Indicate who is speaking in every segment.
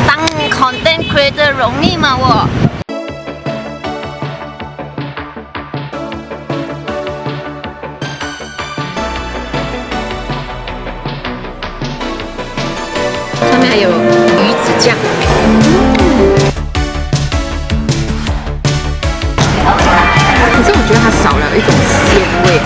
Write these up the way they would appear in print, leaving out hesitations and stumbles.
Speaker 1: 当 content creator 容易吗？我上面还有鱼子酱。可是我觉得它少了一种鲜味，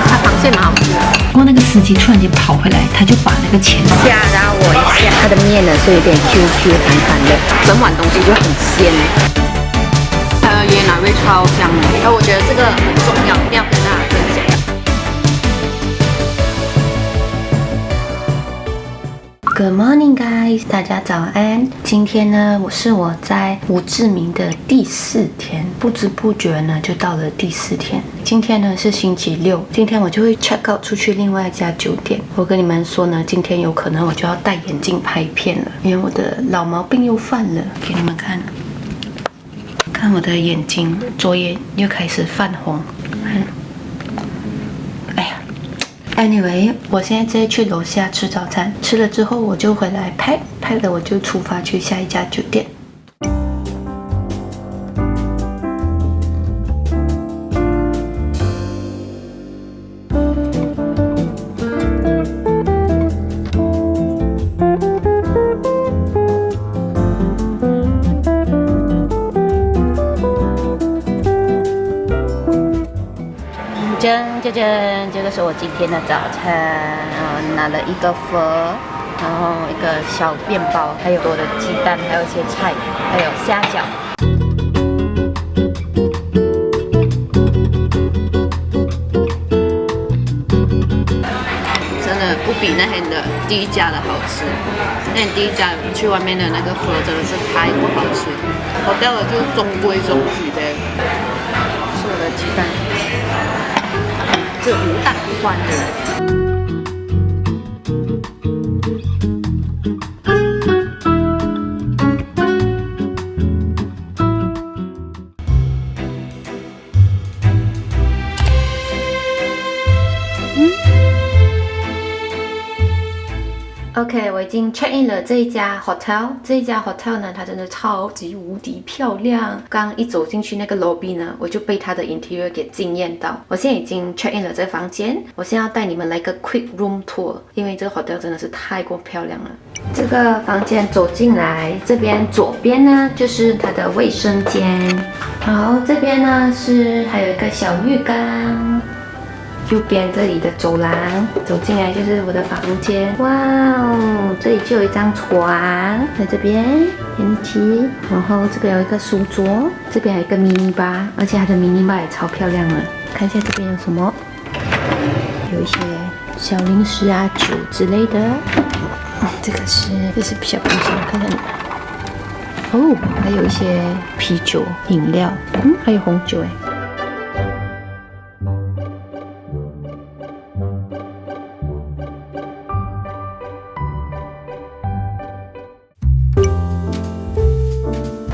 Speaker 1: 它螃蟹蛮好吃的。
Speaker 2: 不过那个司机突然间跑回来，他就把那个钱
Speaker 1: 吓到我一下，它的面呢是有点 QQ 弹弹的，整碗东西就很鲜。椰奶味超香的，然后我觉得这个很重要，一定要跟大家分享。Good morning, guys！ 大家早安。今天呢，是我在胡志明的第4天，不知不觉呢就到了第4天。今天呢是星期六，今天我就会 check out 出去另外一家酒店。我跟你们说呢，今天有可能我就要戴眼镜拍片了，因为我的老毛病又犯了。给你们看，看我的眼睛，左眼又开始泛红。Anyway， 我现在直接去楼下吃早餐，吃了之后我就回来拍了，我就出发去下一家酒店。这个是我今天的早餐，拿了一个粉，然后一个小面包，还有多的鸡蛋，还有一些菜，还有虾饺。真的不比那天的第一家的好吃，那天第一家去外面的那个粉真的是太不好吃，我掉的就是中规中矩的，是我的鸡蛋。是无蛋不欢的人。OK， 我已经 check in 了这一家 hotel。这一家 hotel 呢，它真的超级无敌漂亮。刚一走进去那个 lobby 呢，我就被它的 interior 给惊艳到。我现在已经 check in 了这个房间，我现在要带你们来个 quick room tour， 因为这个 hotel 真的是太过漂亮了。这个房间走进来，这边左边呢就是它的卫生间，然后这边呢是还有一个小浴缸。右边这里的走廊，走进来就是我的房间。哇哦，这里就有一张床，在这边天气，然后这边有一个书桌，这边有一个迷你吧，而且它的迷你吧也超漂亮了。看一下这边有什么，有一些小零食啊、酒之类的。这是小冰箱，看看。哦，还有一些啤酒、饮料，还有红酒哎。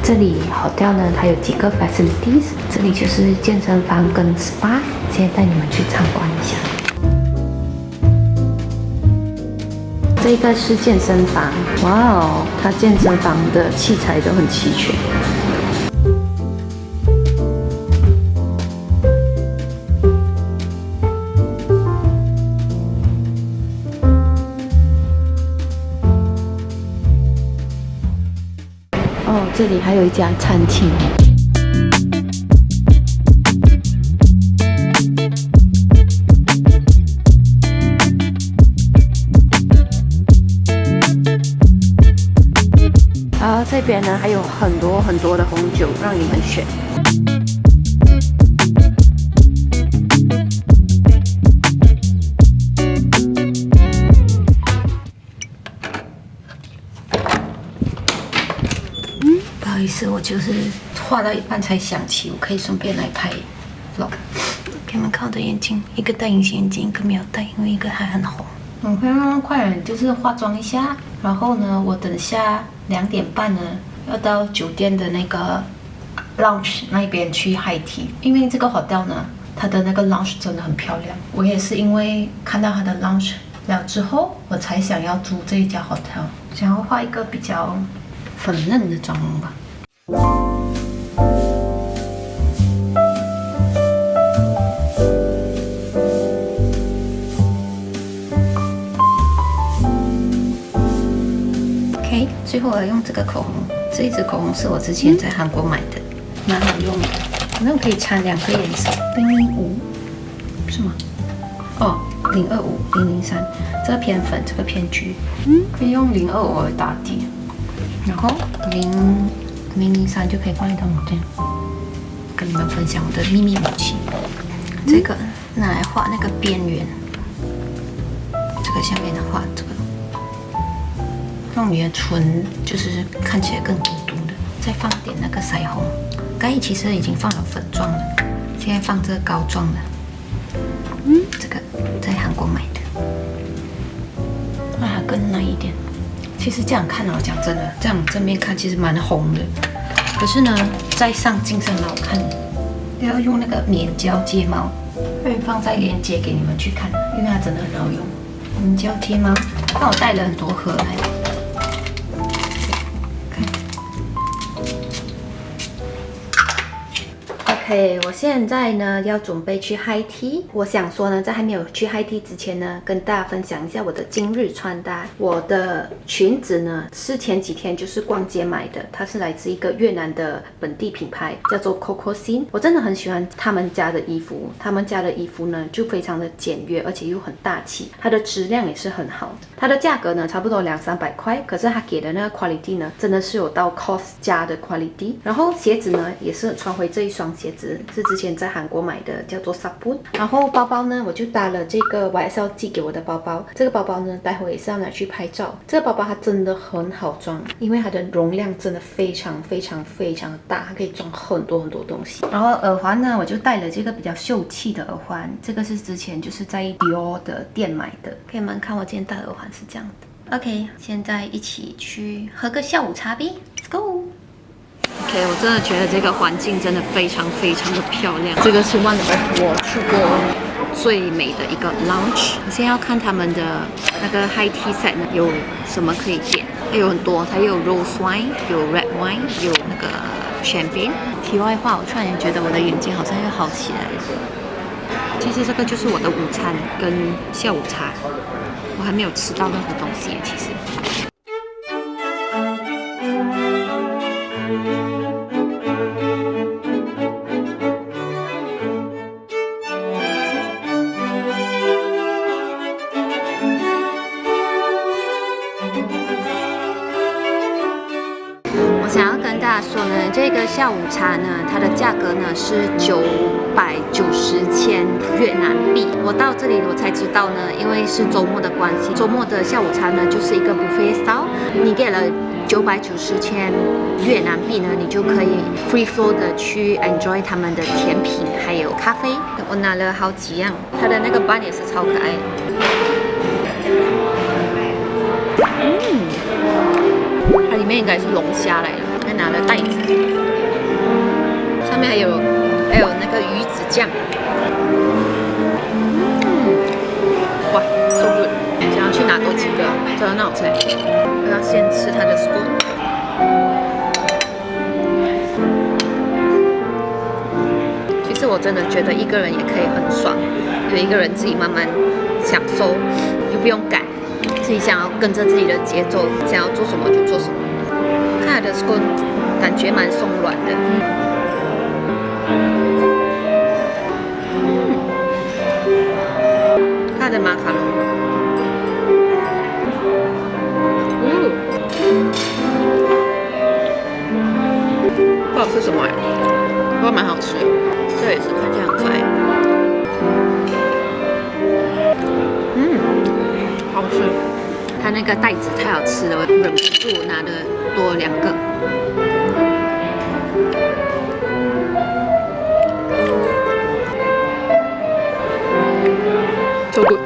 Speaker 1: 这里 hotel 呢，它有几个 facilities， 这里就是健身房跟 spa， 现在带你们去参观一下。这个是健身房，哇哦，它健身房的器材都很齐全。哦，这里还有一家餐厅。然后这边呢还有很多的红酒让你们选。不好意思，我就是画到一半才想起，我可以顺便来拍 vlog。给你们看我的眼睛，一个戴隐形眼镜，一个没有戴，因为一个还很红。我会让快点就是化妆一下，然后呢，我等下2点半呢要到酒店的那个 lounge 那边去 high tea， 因为这个 hotel 呢，它的那个 lounge 真的很漂亮。我也是因为看到它的 lounge 了之后，我才想要租这一家 hotel， 想要画一个比较粉嫩的妆容吧。OK， 最后我要用这个口红，这一支口红是我之前在韩国买的，蛮好用的，好像可以掺2个颜色，005是吗？哦，025、003，这个偏粉，这个偏橘，可以用025来打底，然后003就可以放一张这样，跟你们分享我的秘密武器，这个拿来画那个边缘，这个下面的画这个，让你的唇就是看起来更嘟嘟的，再放点那个腮红，刚才其实已经放了粉状了，现在放这个膏状的。这个在韩国买的，让它更嫩一点。其实这样看哦，讲真的，这样正面看其实蛮红的，可是呢，再上镜是很好看的。要用那个免胶睫毛，会放在链接给你们去看，因为它真的很好用。免胶睫毛，那我带了很多盒来。OK， 我现在呢要准备去 High Tea。我想说呢，在还没有去 High Tea 之前呢，跟大家分享一下我的今日穿搭。我的裙子呢是前几天就是逛街买的，它是来自一个越南的本地品牌，叫做 Coco Sin。我真的很喜欢他们家的衣服，他们家的衣服呢就非常的简约，而且又很大气，它的质量也是很好的。它的价格呢差不多200-300块，可是它给的那个 quality 呢真的是有到 COS 加的 quality。然后鞋子呢也是穿回这一双鞋子。是之前在韩国买的，叫做 Sapun。然后包包呢，我就搭了这个 YSL 寄给我的包包。这个包包呢，待会也是要拿去拍照。这个包包它真的很好装，因为它的容量真的非常大，它可以装很多东西。然后耳环呢，我就戴了这个比较秀气的耳环，这个是之前就是在 Dior 的店买的。可以们看我今天戴耳环是这样的。OK， 现在一起去喝个下午茶呗 ，Let's go。OK， 我真的觉得这个环境真的非常的漂亮。这个是 one of 我去过最美的一个 lounge。我现在要看他们的那个 high tea set 呢有什么可以点，有很多，它有 rose wine， 有 red wine， 有那个 champagne。题外话，我突然间觉得我的眼睛好像又好起来了。其实这个就是我的午餐跟下午茶，我还没有吃到任何东西耶，其实。想要跟大家说呢，这个下午茶呢，它的价格呢是990千越南币。我到这里我才知道呢，因为是周末的关系，周末的下午茶呢就是一个 buffet style， 你给了990千越南币呢，你就可以 free flow 的去 enjoy 他们的甜品还有咖啡。我拿了好几样，它的那个 bun 也是超可爱的。它里面应该是龙虾来的，还拿了袋子，上面还有那个鱼子酱。哇 ，so good！ 想要去拿多几个，真的很好吃。我要先吃它的 spoon。其实我真的觉得一个人也可以很爽，有一个人自己慢慢享受，又不用赶。自己想要跟着自己的节奏，想要做什么就做什么。看它的 spoon 感觉蛮松软的。它的马卡龙，不好吃什么呀？不过蛮好吃的，这也是看起来很可爱。好吃。它那个袋子太好吃了，我忍不住拿了多2个。So good。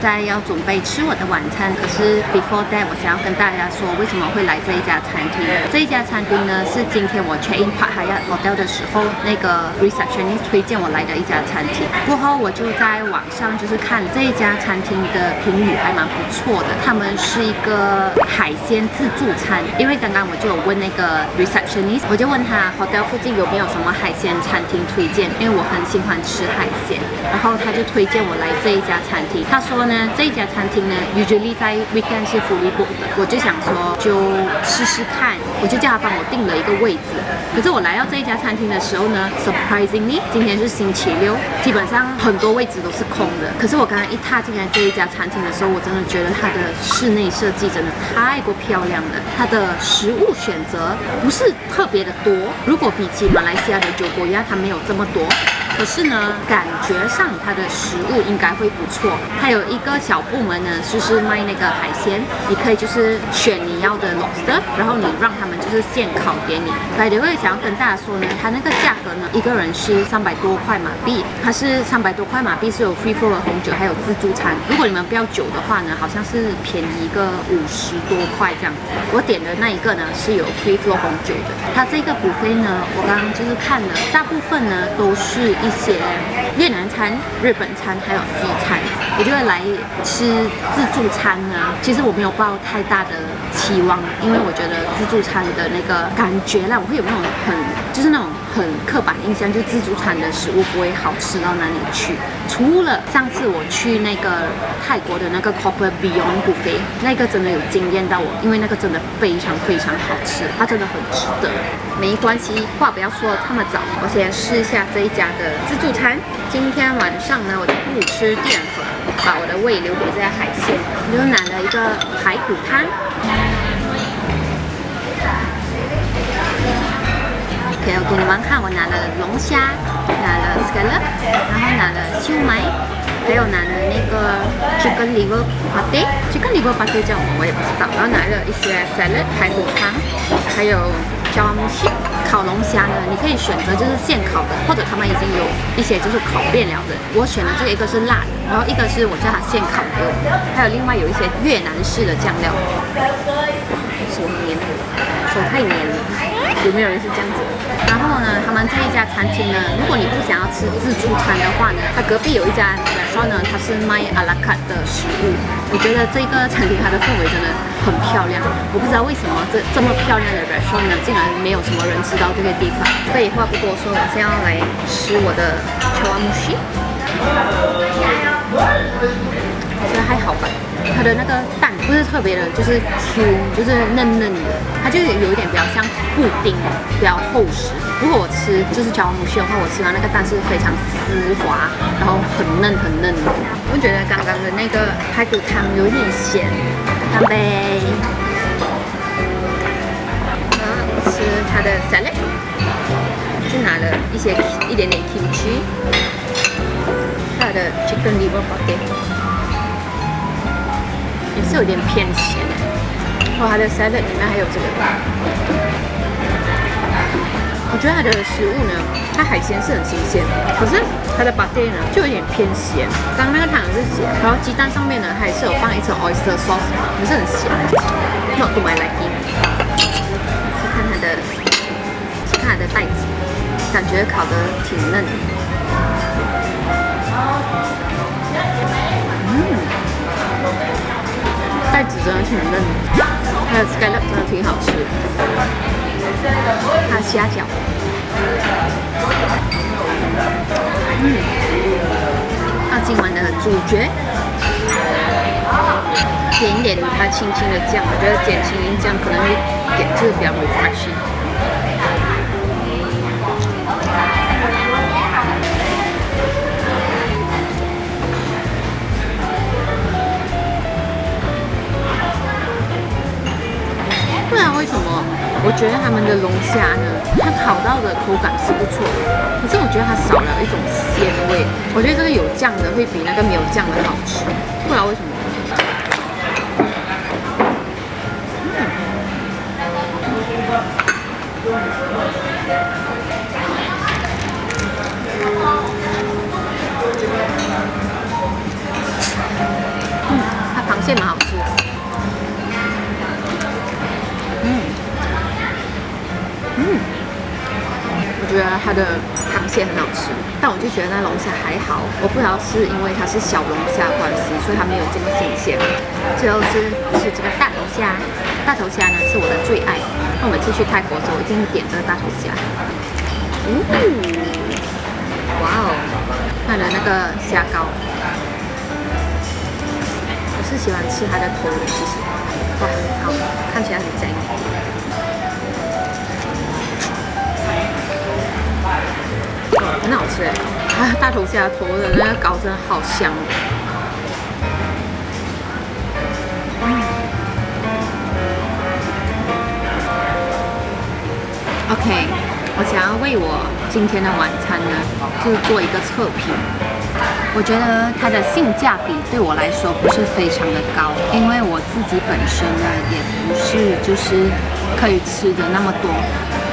Speaker 1: 在要准备吃我的晚餐，可是 before that 我想要跟大家说为什么会来这一家餐厅。这一家餐厅呢是今天我 check in Park Hyatt Hotel 的时候，那个 receptionist 推荐我来的一家餐厅。过后我就在网上就是看这一家餐厅的评语还蛮不错的，他们是一个海鲜自助餐。因为刚刚我就有问那个 receptionist， 我就问他 hotel 附近有没有什么海鲜餐厅推荐，因为我很喜欢吃海鲜，然后他就推荐我来这一家餐厅。他说呢，这一家餐厅呢 usually 在 weekend 是 fully booked 的，我就想说就试试看，我就叫他帮我订了一个位置。可是我来到这一家餐厅的时候呢 ，surprisingly 今天是星期六，基本上很多位置都是空的。可是我刚刚一踏进来这一家餐厅的时候，我真的觉得它的室内设计真的太过漂亮了，它的食物选择不是特别的多，如果比起马来西亚的酒国鸭，它没有这么多。可是呢，感觉上它的食物应该会不错。它有一个小部门呢，就是卖那个海鲜，你可以就是选你要的 lobster， 然后你让他们就是现烤给你。By the way，想要跟大家说呢，它那个价格呢，一个人是300多块马币，它是300多块马币是有 free flow 的红酒，还有自助餐。如果你们不要酒的话呢，好像是便宜个50多块这样子。我点的那一个呢是有 free flow 红酒的。它这个 buffet 呢，我刚刚就是看了，大部分呢都是一些越南餐、日本餐还有西餐。我就会来吃自助餐呢，其实我没有抱太大的期望，因为我觉得自助餐的那个感觉啦，我会有那种就是那种很刻板印象，就是自助餐的食物不会好吃到哪里去。除了上次我去那个泰国的那个 Copper Beyond Buffet， 那个真的有惊艳到我，因为那个真的非常非常好吃，它真的很值得。没关系，话不要说得这么早，我先试一下这一家的自助餐。今天晚上呢，我就不吃淀粉，把我的胃留给这些海鲜。我就拿了一个排骨汤。OK， 我给你们看，我拿了龙虾，拿了 scallop， 然后拿了燒賣，还有拿了那个 chicken liver pate。chicken liver pate 叫什么我也不知道。然后拿了一些 salad 排骨汤，还有 jawmushi 烤龙虾呢，你可以选择就是现烤的，或者他们已经有一些就是烤变了的。我选的这个一个是辣的，然后一个是我叫他现烤给我，还有另外有一些越南式的酱料。手黏，手太黏了，有没有人是这样子？然后呢，他们这一家餐厅呢，如果你不想要吃自助餐的话呢，它隔壁有一家 restaurant 呢，它是卖à la carte 的食物。我觉得这个餐厅它的氛围真的很漂亮，我不知道为什么这么漂亮的 restaurant 呢，竟然没有什么人知道这个地方。废话不多说，我现在要来吃我的 chawanmushi。我觉得还好吧，它的那个蛋不是特别的，就是 Q， 就是嫩嫩的，它就有一点比较像布丁，比较厚实。如果我吃就是椒母蟹的话，我希望那个蛋是非常丝滑，然后很嫩很嫩的。我觉得刚刚的那个排骨汤有点咸，干杯！吃它的 salad， 就拿了一点点 kimchi， 它的 chicken liver pate。也是有点偏咸，然后它的 salad 里面还有这个。我觉得它的食物呢，它海鲜是很新鲜，可是它的 pate 呢就有点偏咸。刚刚那个汤也是咸，然后鸡蛋上面呢还是有放一层 oyster sauce， 也是很咸。Not to my liking。是看它的袋子，感觉烤得挺嫩的。袋子真的挺嫩的，还有 scallop 真的挺好吃的，还有虾饺，那今晚的主角，点一点它轻轻的酱，我觉得减轻音酱可能会给就是比较 refreshing。不然为什么我觉得他们的龙虾呢，它烤到的口感是不错的，可是我觉得它少了一种鲜味。我觉得这个有酱的会比那个没有酱的好吃，不知道为什么。蟹蛮好吃的。我觉得它的螃蟹很好吃，但我就觉得那龙虾还好，我不知道是因为它是小龙虾关系，所以它没有这么新鲜。最后是吃这个大头虾，大头虾呢是我的最爱，我每次去泰国的时候一定会点这个大头虾。哇哦，它的那个虾膏，我是喜欢吃它的头的，其实哇，好，看起来很贼。很好吃哎！大头虾头的那个膏真的好香。OK， 我想要为我今天的晚餐呢，就做一个测评。我觉得它的性价比对我来说不是非常的高，因为我自己本身呢也不是就是可以吃的那么多。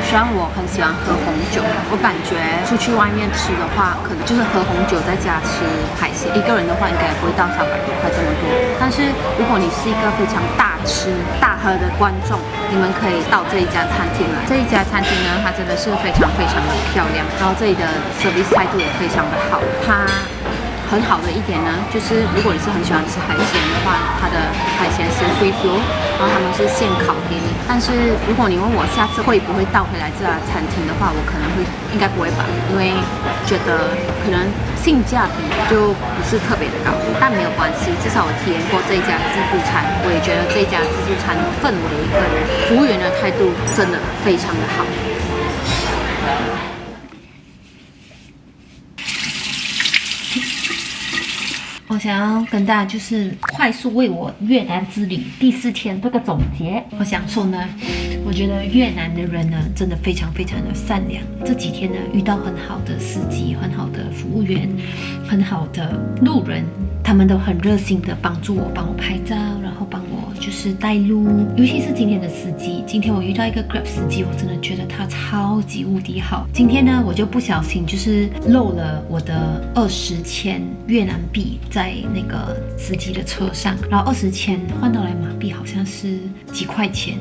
Speaker 1: 虽然我很喜欢喝红酒，我感觉出去外面吃的话，可能就是喝红酒再加吃海鲜，一个人的话应该也不会到300多块这么多。但是如果你是一个非常大吃大喝的观众，你们可以到这一家餐厅来。这一家餐厅呢，它真的是非常非常的漂亮，然后这里的 service 态度也非常的好。它很好的一点呢，就是如果你是很喜欢吃海鲜的话，它的海鲜是 free flow， 然后他们是现烤给你。但是如果你问我下次会不会倒回来这家餐厅的话，我可能应该不会吧，因为觉得可能性价比就不是特别的高。但没有关系，至少我体验过这一家自助餐，我也觉得这家自助餐的氛围跟服务员的态度真的非常的好。
Speaker 2: 我想要跟大家就是快速为我越南之旅第4天做个总结。我想说呢，我觉得越南的人呢真的非常非常的善良。这几天呢遇到很好的司机、很好的服务员、很好的路人，他们都很热心的帮助我，帮我拍照，然后帮我就是带路。尤其是今天的司机，今天我遇到一个 Grab 司机，我真的觉得他超级无敌好。今天呢我就不小心就是漏了我的20千越南币在那个司机的车上，然后20千换到来马币好像是几块钱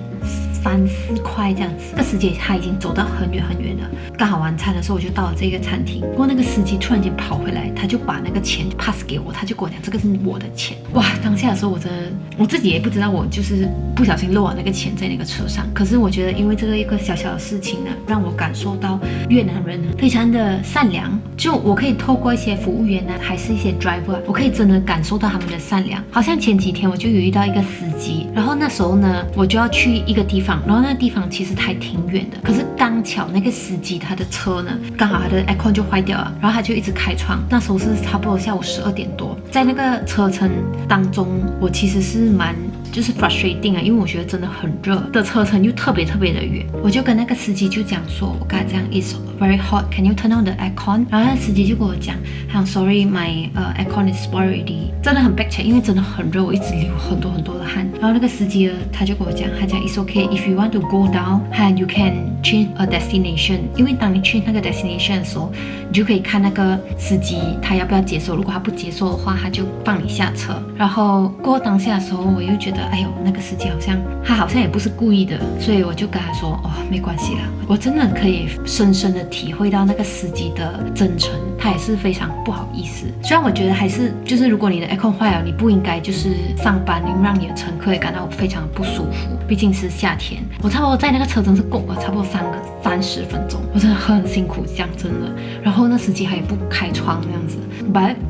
Speaker 2: ，3、4块这样子。这司机他已经走到很远很远了，刚好晚餐的时候我就到了这个餐厅，不过那个司机突然间跑回来，他就把那个钱 pass 给我，他就跟我讲这个是我的钱。哇，当下的时候我真的我自己也不知道我就是不小心漏了那个钱在那个车上。可是我觉得因为这个一个小小的事情呢，让我感受到越南人呢非常的善良。就我可以透过一些服务员呢，还是一些 driver， 我可以真的感受到他们的善良。好像前几天我就有遇到一个司机，然后那时候呢我就要去一个地方，然后那个地方其实还挺远的，可是刚巧那个司机他的车呢刚好他的 aircon 就坏掉了，然后他就一直开窗。那时候是差不多下午12点多，在那个车程当中我其实是蛮就是 frustrating 啊，因为我觉得真的很热的车程又特别的远。我就跟那个司机就讲说，我跟他讲 It's very hot, can you turn on the aircon？ 然后那个司机就跟我讲I'm sorry, my aircon is spoiled already。 真的很 backcheck， 因为真的很热，我一直流很多的汗。然后那个司机呢他就跟我讲，他讲 It's okay, if you want to go down and you can change a destination。 因为当你去那个 destination 的时候，你就可以看那个司机他要不要接受，如果他不接受的话，他就放你下车。然后过后当下的时候，我又觉得哎呦，那个司机好像也不是故意的，所以我就跟他说哦，没关系啦。我真的可以深深的体会到那个司机的真诚，他也是非常不好意思。虽然我觉得还是就是如果你的 aircon 坏了，你不应该就是上班让你的乘客也感到非常不舒服，毕竟是夏天。我差不多在那个车程是够了差不多30分钟，我真的很辛苦，讲真的。然后那司机还不开窗这样子，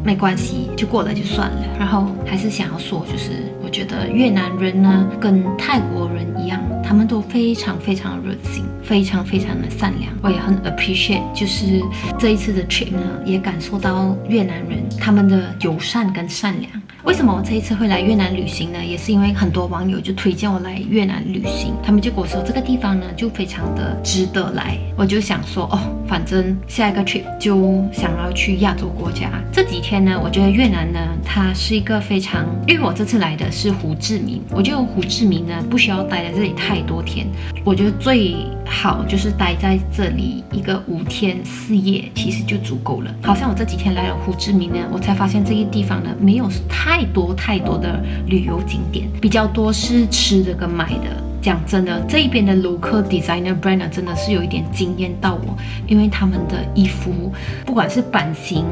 Speaker 2: 没关系，就过了就算了。然后还是想要说，就是我觉得越南人呢跟泰国人一样，他们都非常非常的热心，非常非常的善良。我也很 appreciate， 就是这一次的 trip 呢，也感受到越南人他们的友善跟善良。为什么我这一次会来越南旅行呢？也是因为很多网友就推荐我来越南旅行，他们就跟我说这个地方呢就非常的值得来。我就想说哦，反正下一个 trip 就想要去亚洲国家。这几天呢，我觉得越南呢，它是一个非常，因为我这次来的是胡志明，我觉得胡志明呢不需要待在这里太多天，我觉得最好就是待在这里一个5天4夜，其实就足够了。好像我这几天来了胡志明呢，我才发现这个地方呢没有太太多的旅游景点，比较多是吃的跟买的。讲真的，这一边的 local designer brand 真的是有一点惊艳到我，因为他们的衣服，不管是版型、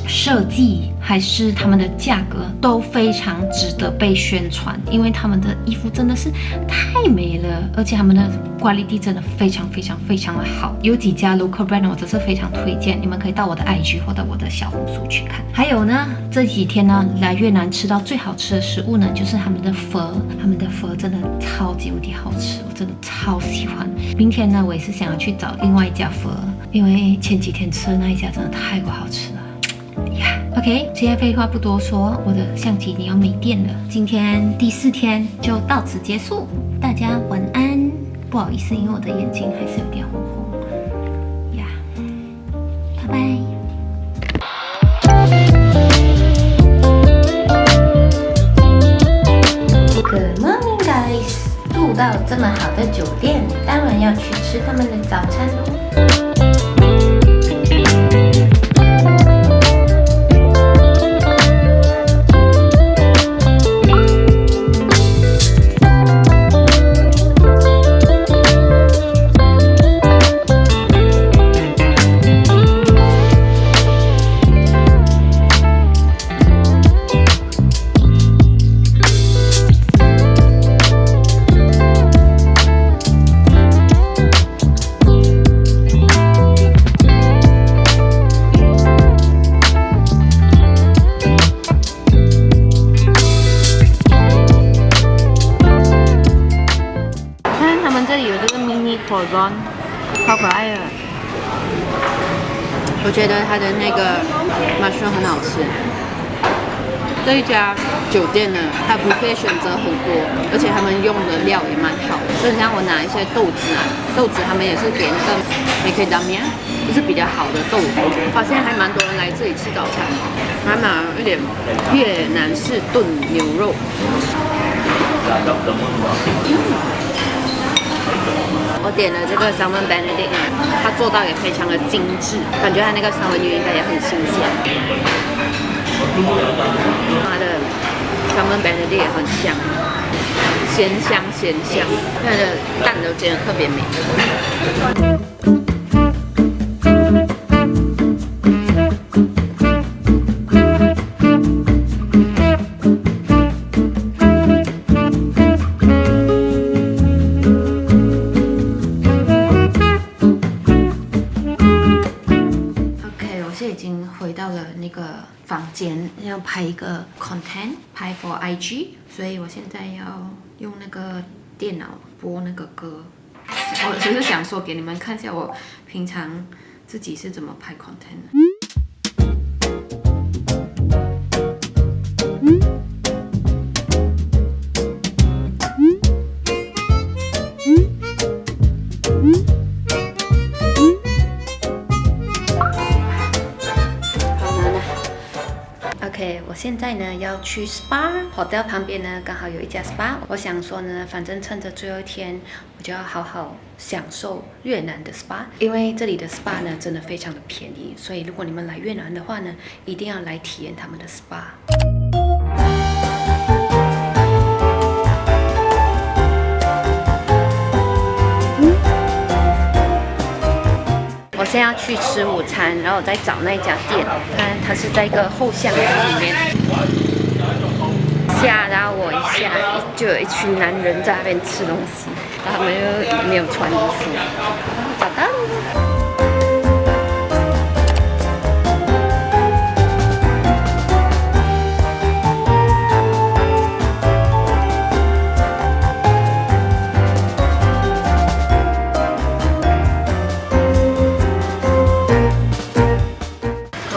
Speaker 2: 设计还是他们的价格，都非常值得被宣传。因为他们的衣服真的是太美了，而且他们的 quality 真的非常的好。有几家 local brand 我真是非常推荐，你们可以到我的 IG 或者我的小红书去看。还有呢，这几天呢来越南吃到最好吃的食物呢，就是他们的粉，他们的粉真的超级无敌好吃，我真的超喜欢。明天呢，我也是想要去找另外一家粉，因为前几天吃的那一家真的太过好吃了。OK， 现在废话不多说，我的相机已经要没电了。今天第4天就到此结束，大家晚安。不好意思，因为我的眼睛还是有点红红呀。拜拜。
Speaker 1: Good morning, guys！ 住到这么好的酒店，当然要去吃他们的早餐喽。
Speaker 2: croissant 超可爱的，我觉得它的那个 mushroom 很好吃。这一家酒店呢，它 buffet 选择很多，而且他们用的料也蛮好的。就像我拿一些豆子啊，豆子他们也是给那个 macadamia， 就是比较好的豆子。发现还蛮多人来这里吃早餐，还买一点越南式炖牛肉。我点了这个 salmon benedict， 它做到也非常的精致，感觉它那个三文鱼应该也很新鲜。它的 salmon benedict 也很香，鲜香，它的蛋都煎得特别美。回到了那个房间，要拍一个 content， 拍 for IG， 所以我现在要用那个电脑播那个歌。我只是想说给你们看一下我平常自己是怎么拍 content 的。OK， 我现在呢要去 SPA hotel 旁边呢刚好有一家 SPA， 我想说呢，反正趁着最后一天，我就要好好享受越南的 SPA， 因为这里的 SPA 呢真的非常的便宜，所以如果你们来越南的话呢，一定要来体验他们的 SPA。我现在要去吃午餐，然后我再找那一家店，它是在一个后巷子里面。吓到我一下，就有一群男人在那边吃东西，然后他们又没有穿衣服，找到了。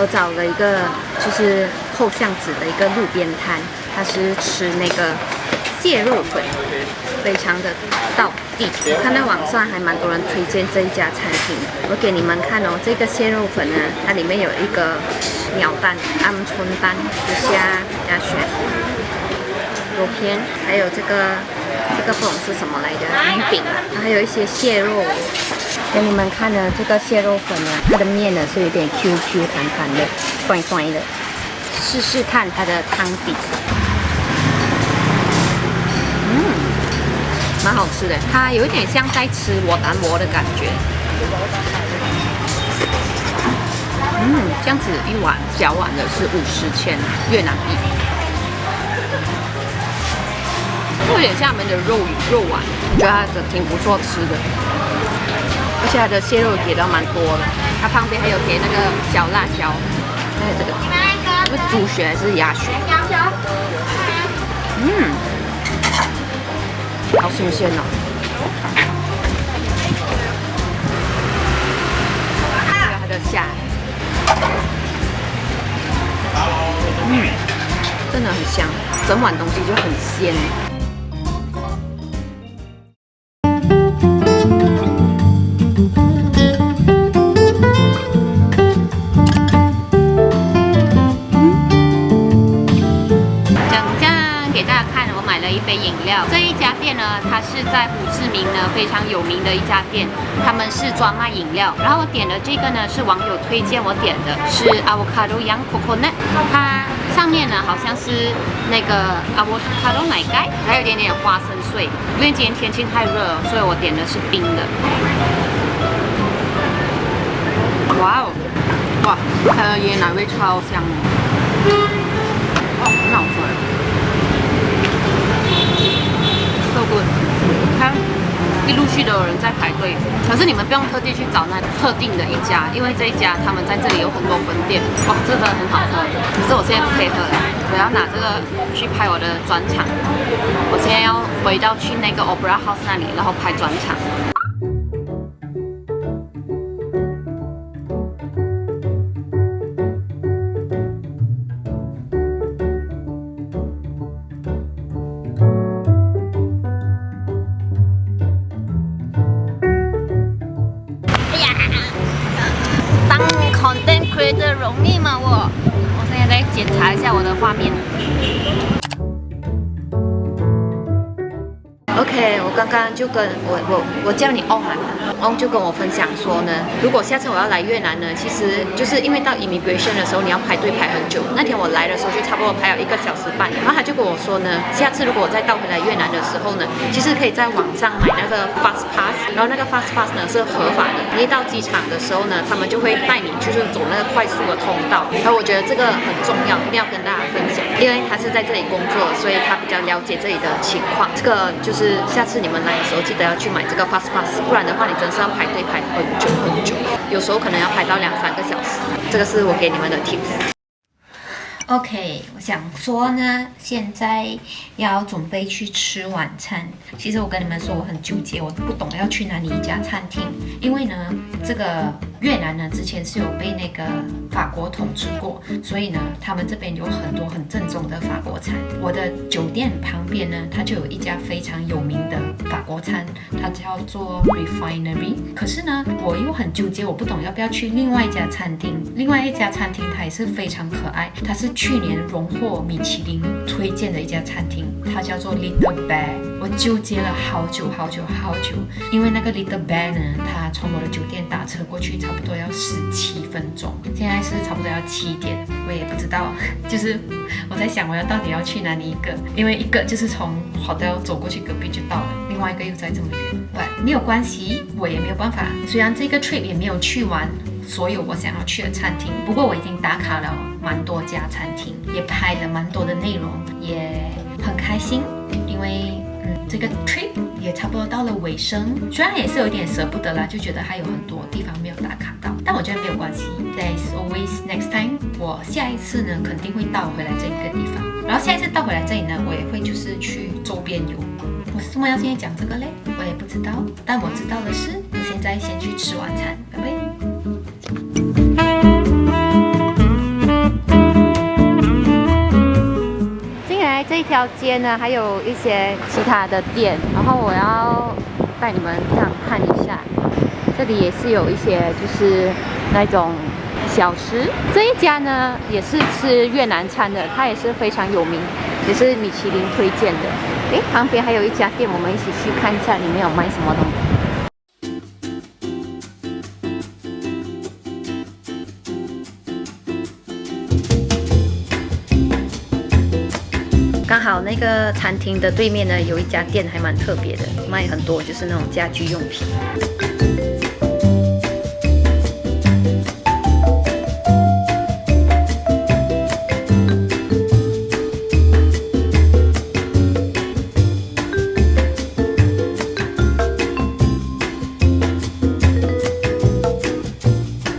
Speaker 2: 我找了一个就是后巷子的一个路边摊，它是吃那个蟹肉粉，非常的道地。我看到网上还蛮多人推荐这一家餐厅，我给你们看哦。这个蟹肉粉呢，它里面有一个鸟蛋、鹌鹑蛋、有虾、鸭血、肉片，还有这个不懂是什么来的鱼饼，还有一些蟹肉。给你们看呢，这个蟹肉粉呢，它的面呢是有点 QQ 弹弹的、酸酸的，试试看它的汤底。
Speaker 1: 蛮好吃的，它有一点像在吃我达馍的感觉。这样子一碗小碗的是50千越南币，有点像我们的肉丸，我觉得它的挺不错吃的，而且它的蟹肉给到蛮多的，它旁边还有给那个小辣椒，还有这个，是猪血还是鸭血？好新鲜哦！还有它的虾。真的很香，整碗东西就很鲜。给大家看，我买了一杯饮料。这一家店呢，它是在胡志明呢非常有名的一家店，他们是专卖饮料。然后我点的这个呢是网友推荐我点的，是 avocado young coconut， 它上面呢好像是那个 avocado 奶盖，还有一点点花生碎。因为今天天气太热了，所以我点的是冰的。哇哦，哇，它的椰奶味超香哦，很好喝。So good， 看一陆续的有人在排队，可是你们不用特地去找那特定的一家，因为这一家他们在这里有很多分店。哇，这真的很好喝。可是我现在不可以喝了，我要拿这个去拍我的专场。我现在要回到去那个 Opera House 那里，然后拍专场。Content creator 容易吗？我现在在检查一下我的画面。OK， 我刚刚就跟我叫你 On 嘛，On 就跟我分享说呢，如果下次我要来越南呢，其实就是因为到 immigration 的时候你要排队排很久。那天我来的时候就差不多排了1个小时半，然后他就跟我说呢，下次如果我再倒回来越南的时候呢，其实可以在网上买那个 Fast Pass， 然后那个 Fast Pass 呢是合法的。你一到机场的时候呢，他们就会带你就是走那个快速的通道。然后我觉得这个很重要，一定要跟大家分享，因为他是在这里工作，所以他比较了解这里的情况。这个就是下次你们来的时候记得要去买这个 Fast Pass， 不然的话你真是要排队排很久很久，有时候可能要排到2-3个小时。这个是我给你们的 tips。OK， 我想说呢，现在要准备去吃晚餐。其实我跟你们说，我很纠结，我不懂要去哪里一家餐厅，因为呢，这个越南呢之前是有被那个法国统治过，所以呢，他们这边有很多很正宗的法国餐。我的酒店旁边呢，它就有一家非常有名的法国餐，它叫做 Refinery。可是呢，我又很纠结，我不懂要不要去另外一家餐厅。另外一家餐厅它也是非常可爱，它是去年荣获米其林推荐的一家餐厅，它叫做 Little Bear。我纠结了好久，因为那个 Little Bear 呢，它从我的酒店打车过去差不多要17分钟，现在是差不多要7点，我也不知道，就是我在想我到底要去哪里一个，因为一个就是从 hotel 走过去隔壁就到了，另外一个又在这么远，没有关系，我也没有办法。虽然这个 trip 也没有去完所有我想要去的餐厅，不过我已经打卡了蛮多家餐厅，也拍了蛮多的内容，也很开心，因为这个 trip 也差不多到了尾声，虽然也是有点舍不得啦，就觉得还有很多地方没有打卡到，但我觉得没有关系 ，There's always next time。我下一次呢肯定会倒回来这一个地方，然后下一次倒回来这里呢，我也会就是去周边游。我为什么要现在讲这个嘞？我也不知道，但我知道的是，我现在先去吃晚餐，拜拜。这一条街呢，还有一些其他的店，然后我要带你们这样看一下。这里也是有一些就是那种小吃。这一家呢也是吃越南餐的，它也是非常有名，也是米其林推荐的。旁边还有一家店，我们一起去看一下里面有卖什么东西。刚好那个餐厅的对面呢，有一家店还蛮特别的，卖很多就是那种家居用品。